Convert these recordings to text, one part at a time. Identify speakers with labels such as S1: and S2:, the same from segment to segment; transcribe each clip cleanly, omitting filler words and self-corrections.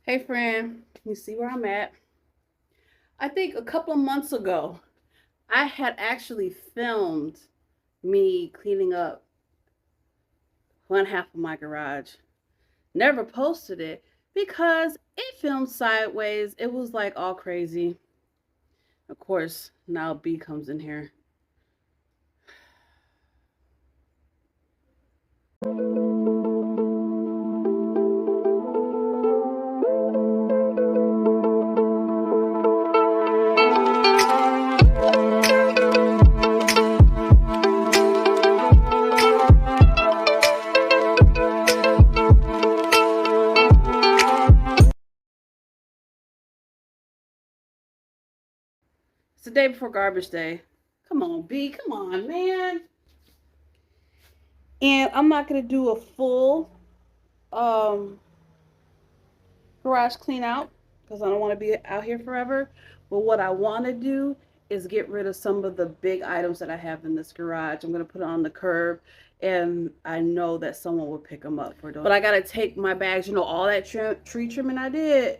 S1: Hey friend, you see where I'm at? I think a couple of months ago, I had actually filmed me cleaning up one half of my garage. Never posted it because it filmed sideways. It was like all crazy. Of course, now B comes in here. It's the day before garbage day. Come on, B. Come on, man. And I'm not going to do a full um, garage clean out because I don't want to be out here forever. But what I want to do is get rid of some of the big items that I have in this garage. I'm going to put it on the curb, and I know that someone will pick them up for those. But I got to take my bags, all that tree trimming I did.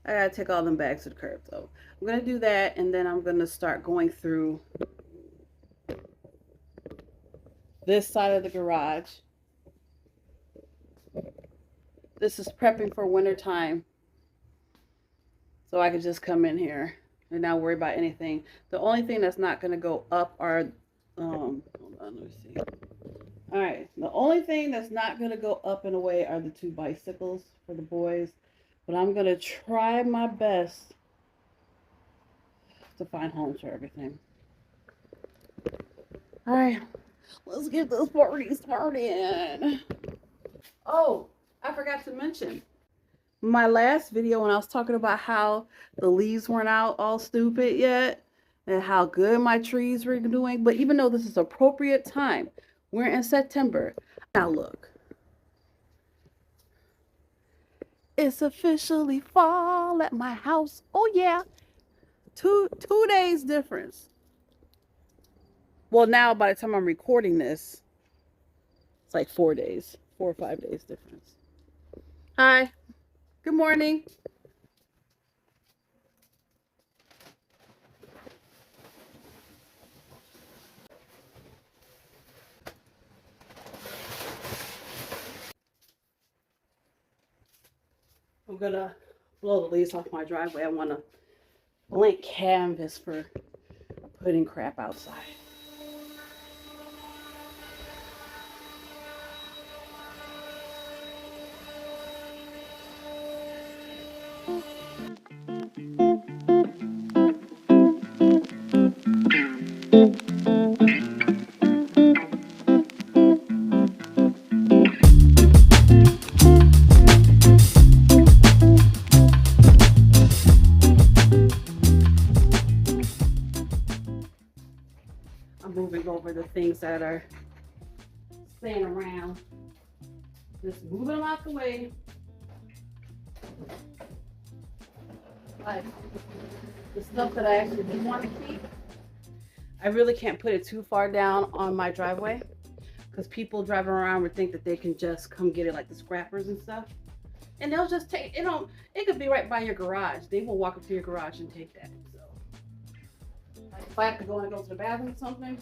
S1: I got to take all them bags to the curb. So I'm going to do that, and then I'm going to start going through this side of the garage. This is prepping for winter time. So I could just come in here and not worry about anything. The only thing that's not going to go up are, hold on, let me see. All right, the only thing that's not going to go up and away are the 2 bicycles for the boys. But I'm going to try my best to find homes for everything. All right, let's get this party started. Oh, I forgot to mention. My last video when I was talking about how the leaves weren't out all stupid yet and how good my trees were doing. But even though this is appropriate time, we're in September. Now look. It's officially fall at my house. Oh yeah. Two days difference. Well, now by the time I'm recording this, it's like 4 days, 4 or 5 days difference. Hi. Good morning. I'm gonna blow the leaves off my driveway. I want a blank canvas for putting crap outside. I'm moving over the things that are staying around. Just moving them out the way. Like the stuff that I actually do want to keep. I really can't put it too far down on my driveway because people driving around would think that they can just come get it, like the scrappers and stuff. And they'll just take it. It could be right by your garage. They will walk up to your garage and take that. So like if I have to go and go to the bathroom or something.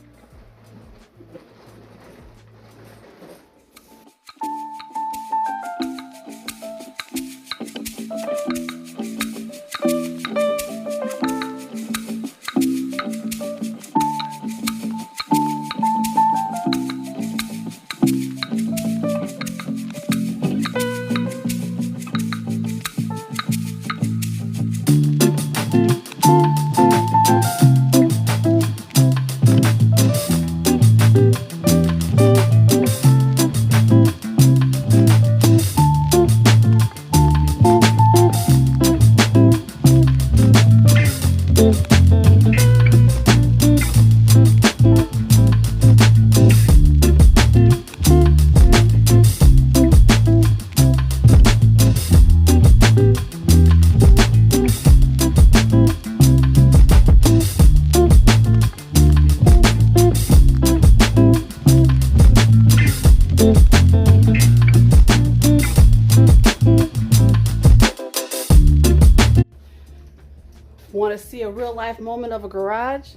S1: Want to see a real life moment of a garage?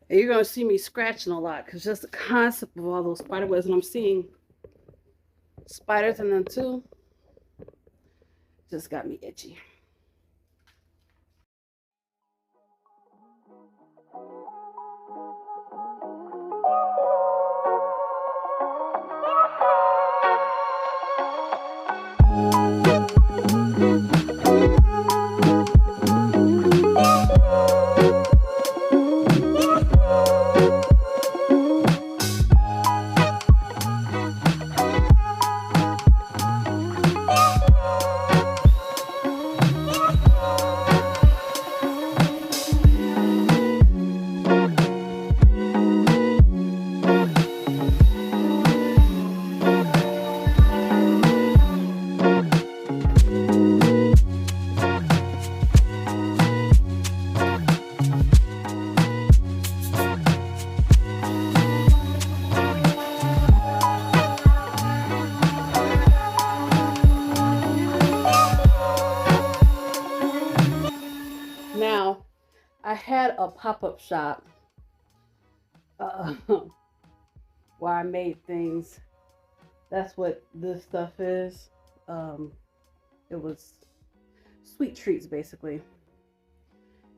S1: And you're going to see me scratching a lot because just the concept of all those spider webs, and I'm seeing spiders in them too, just got me itchy. Now, I had a pop-up shop where I made things. That's what this stuff is. It was sweet treats, basically.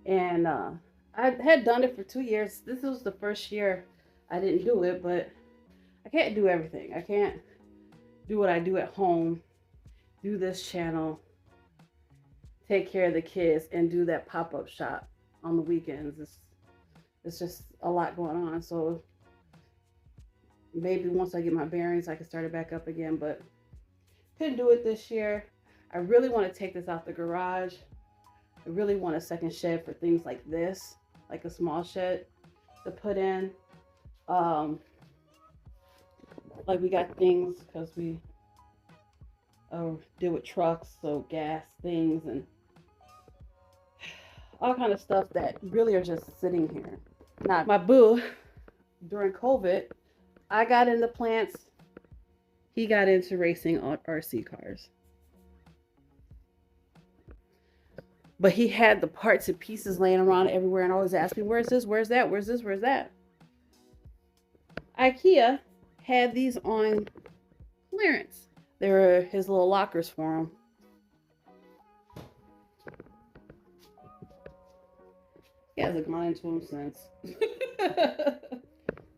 S1: And I had done it for 2 years. This was the first year I didn't do it, but I can't do everything. I can't do what I do at home, do this channel, take care of the kids, and do that pop-up shop on the weekends. It's just a lot going on. So maybe once I get my bearings, I can start it back up again, but couldn't do it this year. I really want to take this out the garage. I really want a second shed for things like this, like a small shed to put in. Like we got things because we deal with trucks, so gas things and all kind of stuff that really are just sitting here. Now, my boo, during COVID, I got into plants. He got into racing on RC cars. But he had the parts and pieces laying around everywhere and always asking, me, where's this? Where's that? Where's this? Where's that? IKEA had these on clearance. They were his little lockers for him. He hasn't gone into them since.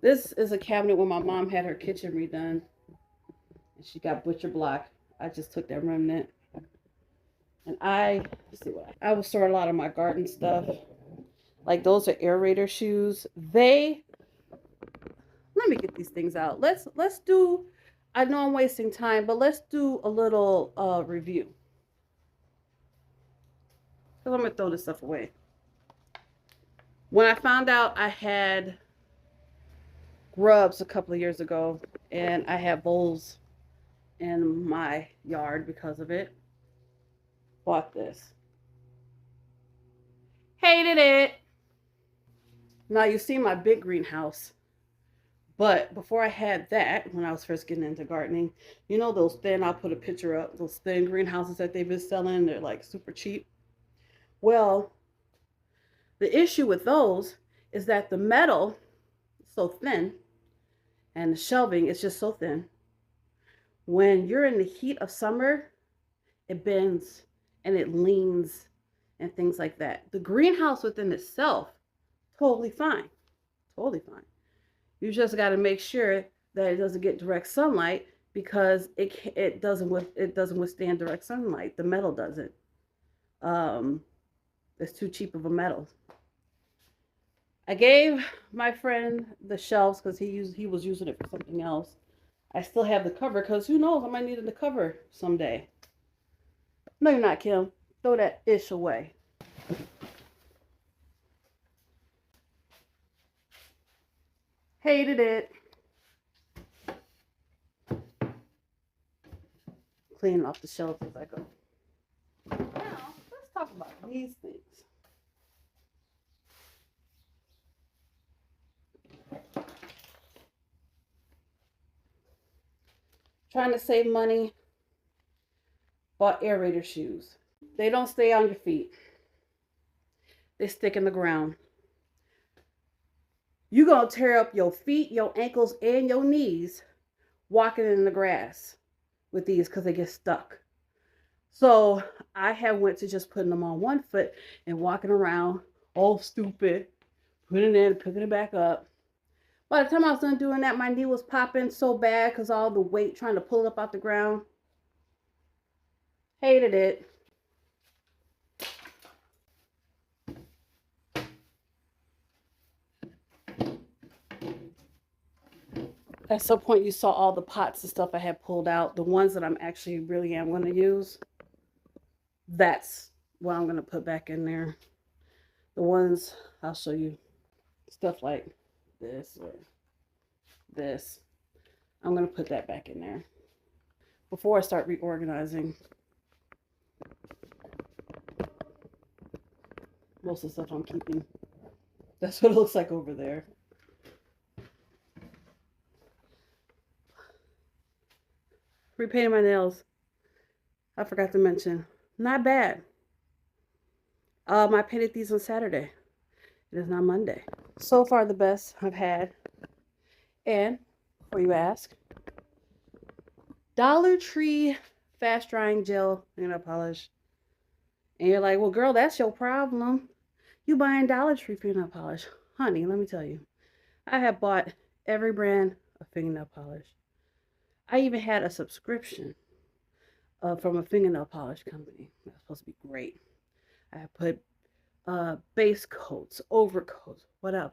S1: This is a cabinet when my mom had her kitchen redone. And she got butcher block. I just took that remnant. And I will store a lot of my garden stuff. Like those are aerator shoes. Let me get these things out. Let's do, I know I'm wasting time, but let's do a little review. Because I'm going to throw this stuff away. When I found out I had grubs a couple of years ago, and I had voles in my yard because of it, bought this. Hated it. Now you see my big greenhouse. But before I had that, when I was first getting into gardening, you know those thin, I'll put a picture up, those thin greenhouses that they've been selling, they're like super cheap. Well, the issue with those is that the metal is so thin and the shelving is just so thin. When you're in the heat of summer, it bends and it leans and things like that. The greenhouse within itself, totally fine, totally fine. You just got to make sure that it doesn't get direct sunlight because it doesn't withstand direct sunlight. The metal doesn't. It's too cheap of a metal. I gave my friend the shelves because he was using it for something else. I still have the cover because who knows, I might need the cover someday. No, you're not, Kim. Throw that ish away. Hated it. Cleaning off the shelves as I go. these things. Trying to save money, bought aerator shoes. They don't stay on your feet. They stick in the ground. You're going to tear up your feet, your ankles, and your knees walking in the grass with these because they get stuck. So I have went to just putting them on one foot and walking around all stupid, putting it in, picking it back up. By the time I was done doing that, my knee was popping so bad because all the weight trying to pull it up out the ground. Hated it. At some point you saw all the pots and stuff I had pulled out. The ones that I'm actually really am going to use. That's what I'm going to put back in there. The ones, I'll show you. Stuff like this or this. I'm going to put that back in there. Before I start reorganizing. Most of the stuff I'm keeping. That's what it looks like over there. Repainted my nails. I forgot to mention. Not bad. I painted these on Saturday. It is not Monday. So far the best I've had. And, before you ask, Dollar Tree fast drying gel fingernail polish. And you're like, well girl, that's your problem. You buying Dollar Tree fingernail polish. Honey, let me tell you. I have bought every brand of fingernail polish. I even had a subscription from a fingernail polish company. That's supposed to be great. I put base coats, overcoats, whatever.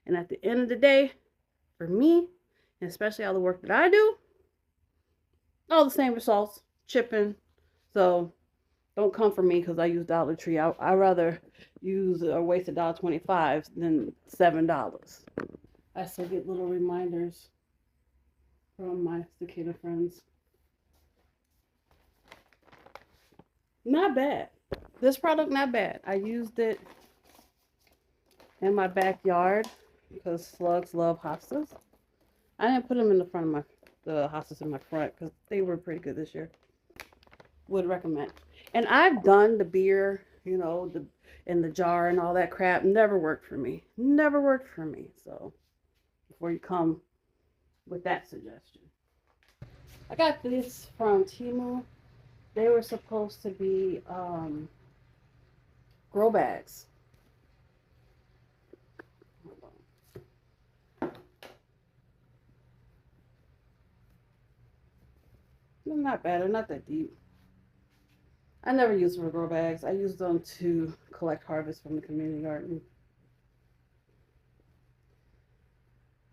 S1: And at the end of the day, for me, and especially all the work that I do, all the same results, chipping. So don't come for me because I use Dollar Tree. I rather use or waste $1.25 than $7. I still get little reminders from my cicada friends. Not bad. This product, not bad. I used it in my backyard because slugs love hostas. I didn't put them in the front of the hostas in my front because they were pretty good this year. Would recommend. And I've done the beer, you know, in the jar and all that crap. Never worked for me. Never worked for me. So before you come with that suggestion. I got this from Temu. They were supposed to be grow bags. They're not bad. They're not that deep. I never use them for grow bags. I use them to collect harvest from the community garden.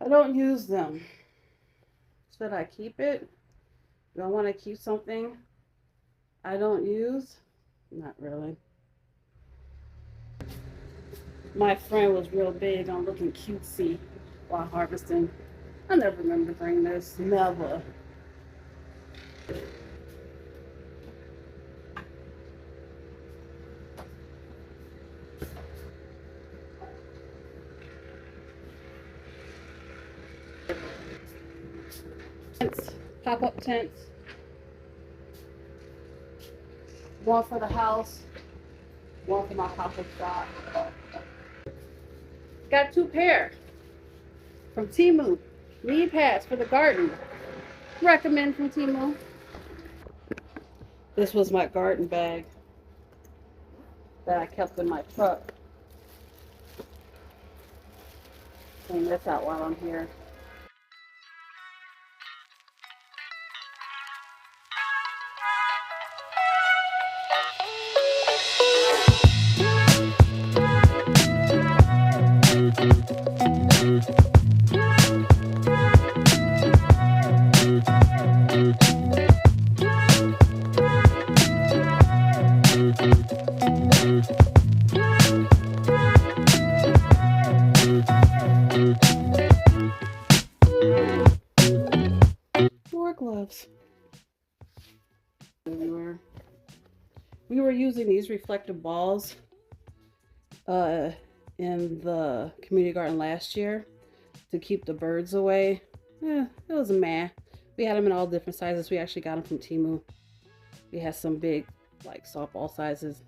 S1: I don't use them. Should I keep it? Do I want to keep something I don't use? Not really. My friend was real big on looking cutesy while harvesting. I never remember bringing this. Never. Pop-up tents. One for the house, one for my pop-up shop. Got 2 pair from Temu. Knee pads for the garden. Recommend from Temu. This was my garden bag that I kept in my truck. Clean this out while I'm here. More gloves. Everywhere. We were using these reflective balls in the community garden last year to keep the birds away. It was meh. We had them in all different sizes. We actually got them from Temu. We had some big, like softball sizes.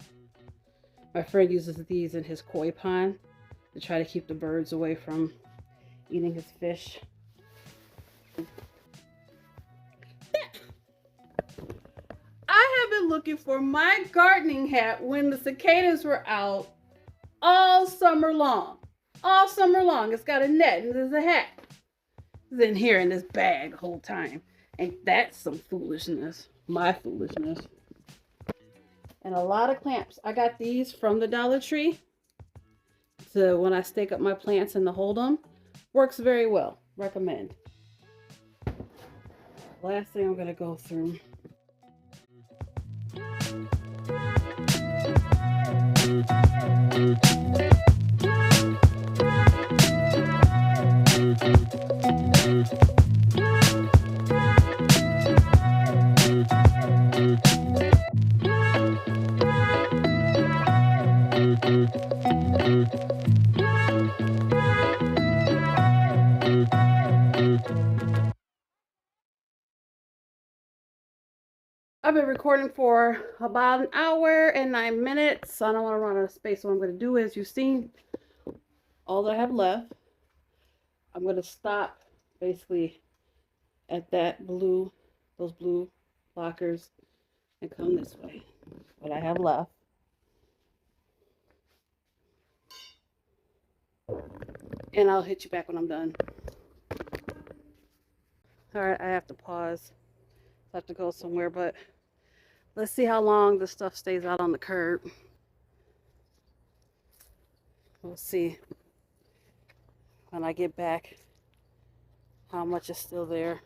S1: My friend uses these in his koi pond to try to keep the birds away from eating his fish. I have been looking for my gardening hat when the cicadas were out all summer long. All summer long. It's got a net and there's a hat. It's in here in this bag the whole time. And that's some foolishness. My foolishness. And a lot of clamps. I got these from the Dollar Tree. So when I stake up my plants and to hold them, works very well. Recommend. Last thing I'm going to go through. I've been recording for about an hour and 9 minutes. I don't want to run out of space. So what I'm going to do is, you've seen all that I have left. I'm going to stop basically at that blue, those blue blockers, and come this way. What I have left. And I'll hit you back when I'm done. All right, I have to pause. I have to go somewhere, but let's see how long this stuff stays out on the curb. We'll see when I get back how much is still there.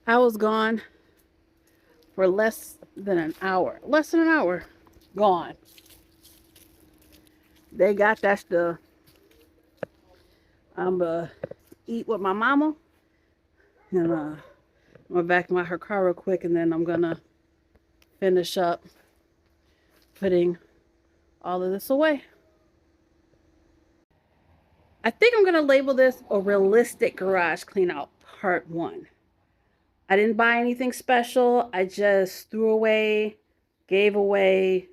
S1: I was gone for less than an hour. Less than an hour. Gone. They got that stuff. I'm gonna eat with my mama. And I'm gonna vacuum out her car real quick, and then I'm gonna finish up putting all of this away. I think I'm gonna label this a realistic garage clean out part 1. I didn't buy anything special. I just threw away, gave away,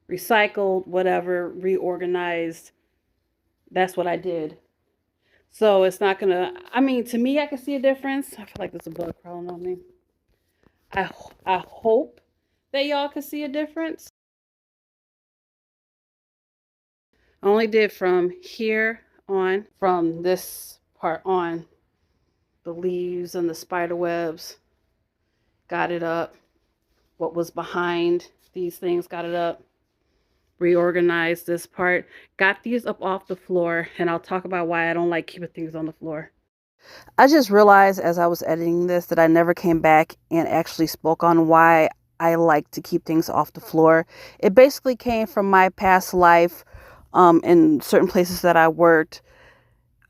S1: recycled, whatever, reorganized. That's what I did. So it's not gonna, I mean, to me, I can see a difference. I feel like there's a bug crawling on me. I hope that y'all can see a difference. I only did from here on, from this part on, the leaves and the spider webs. Got it up. What was behind these things, got it up. Reorganized this part. Got these up off the floor, and I'll talk about why I don't like keeping things on the floor. I just realized as I was editing this that I never came back and actually spoke on why I like to keep things off the floor. It basically came from my past life, in certain places that I worked.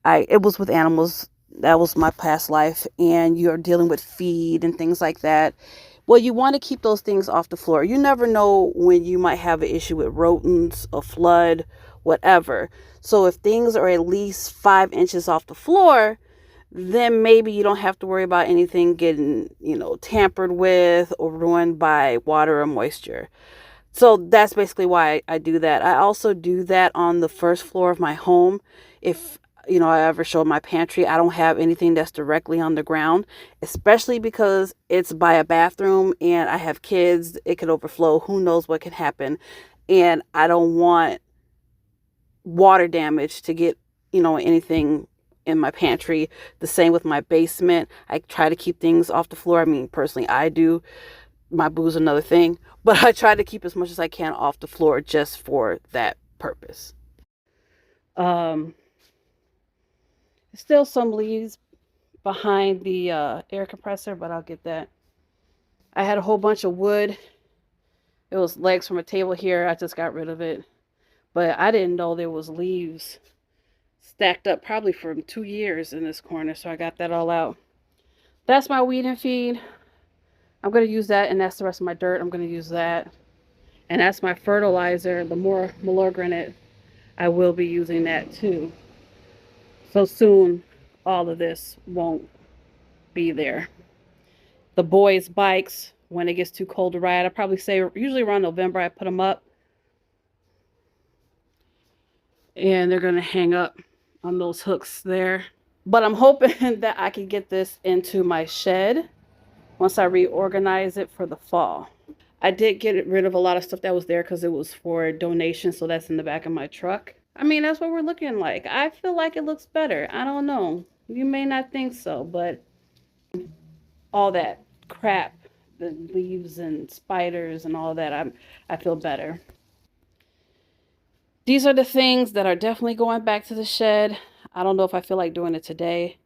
S1: It was with animals. That was my past life, and you're dealing with feed and things like that. Well, you want to keep those things off the floor. You never know when you might have an issue with rodents, a flood, whatever. So if things are at least 5 inches off the floor, then maybe you don't have to worry about anything getting, tampered with or ruined by water or moisture. So that's basically why I do that. I also do that on the first floor of my home. If I ever show my pantry, I don't have anything that's directly on the ground, especially because it's by a bathroom and I have kids. It could overflow. Who knows what can happen. And I don't want water damage to get, anything in my pantry. The same with my basement. I try to keep things off the floor. I mean, personally, I do. My boo's another thing. But I try to keep as much as I can off the floor just for that purpose. Still some leaves behind the air compressor, but I'll get that. I had a whole bunch of wood. It was legs from a table here. I just got rid of it. But I didn't know there was leaves stacked up probably from 2 years in this corner. So I got that all out. That's my weed and feed. I'm going to use that, and that's the rest of my dirt. I'm going to use that. And that's my fertilizer, the more Milorganite. I will be using that too. So soon, all of this won't be there. The boys' bikes, when it gets too cold to ride, I probably say usually around November I put them up. And they're going to hang up on those hooks there. But I'm hoping that I can get this into my shed once I reorganize it for the fall. I did get rid of a lot of stuff that was there because it was for donation, so that's in the back of my truck. I mean, that's what we're looking like. I feel like it looks better. I don't know. You may not think so, but all that crap, the leaves and spiders and all that, I feel better. These are the things that are definitely going back to the shed. I don't know if I feel like doing it today.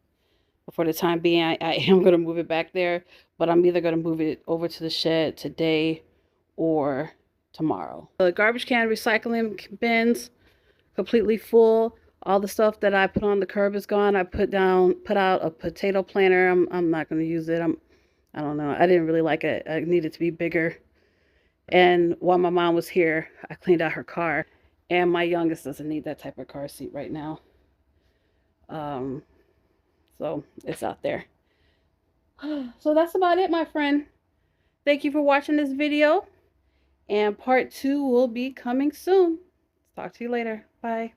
S1: But for the time being, I am going to move it back there. But I'm either going to move it over to the shed today or tomorrow. The garbage can recycling bins completely full. All the stuff that I put on the curb is gone. I put out a potato planter. I'm not going to use it. I don't know. I didn't really like it. I needed to be bigger. And while my mom was here, I cleaned out her car. And my youngest doesn't need that type of car seat right now. So it's out there. So that's about it, my friend. Thank you for watching this video. And part 2 will be coming soon. Talk to you later. Bye.